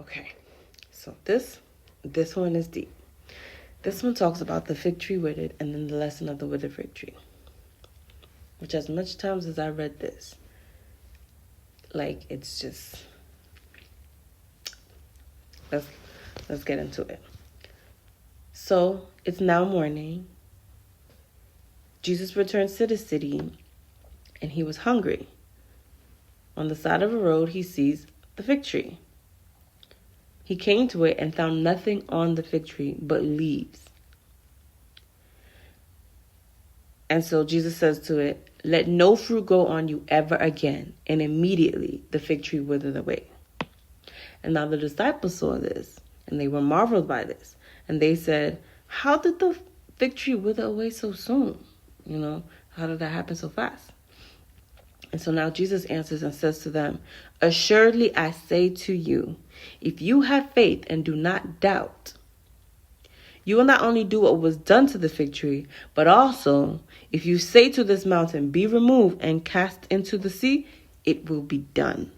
Okay, so this one is deep. This one talks about the fig tree withered and then the lesson of the withered fig tree. Which, as much times as I read this, like, it's just... Let's get into it. So, it's now morning. Jesus returns to the city, and he was hungry. On the side of a road, he sees the fig tree. He came to it and found nothing on the fig tree but leaves. And so Jesus says to it, "Let no fruit grow on you ever again." And immediately the fig tree withered away. And now the disciples saw this, and they were marveled by this. And they said, "How did the fig tree wither away so soon? How did that happen so fast?" And so now Jesus answers and says to them, "Assuredly I say to you, if you have faith and do not doubt, you will not only do what was done to the fig tree, but also, if you say to this mountain, 'Be removed and cast into the sea,' it will be done.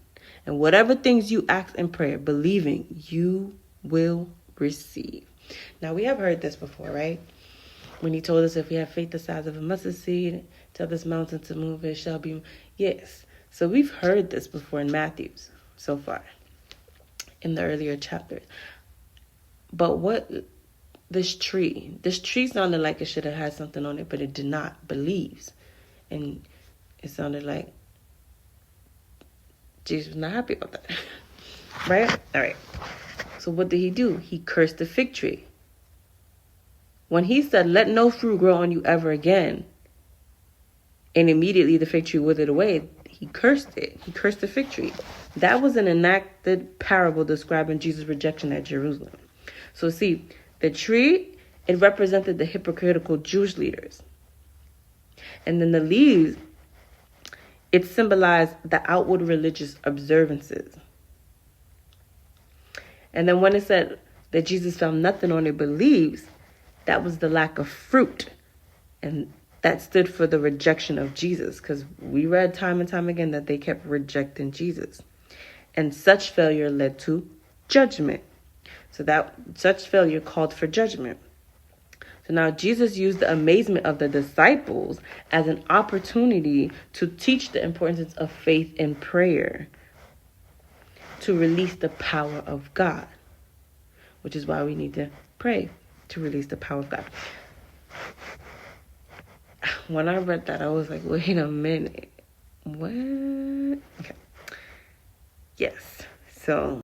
And whatever things you ask in prayer, believing, you will receive." Now, we have heard this before, right? When he told us if we have faith the size of a mustard seed, tell this mountain to move, it shall be. Yes. So we've heard this before in Matthew's so far, in the earlier chapters. But what... This tree sounded like it should have had something on it, but it did not. Believes. And it sounded like Jesus was not happy about that. Right? All right. So what did he do? He cursed the fig tree. When he said, "Let no fruit grow on you ever again," and immediately the fig tree withered away, he cursed it. He cursed the fig tree. That was an enacted parable describing Jesus' rejection at Jerusalem. So see, the tree, it represented the hypocritical Jewish leaders. And then the leaves, it symbolized the outward religious observances. And then when it said that Jesus found nothing on it but leaves, that was the lack of fruit. And that stood for the rejection of Jesus, because we read time and time again that they kept rejecting Jesus. And such failure led to judgment. So that such failure called for judgment. So now Jesus used the amazement of the disciples as an opportunity to teach the importance of faith and prayer, to release the power of God, which is why we need to pray to release the power of God. When I read that, I was like, wait a minute. What? Okay. Yes. So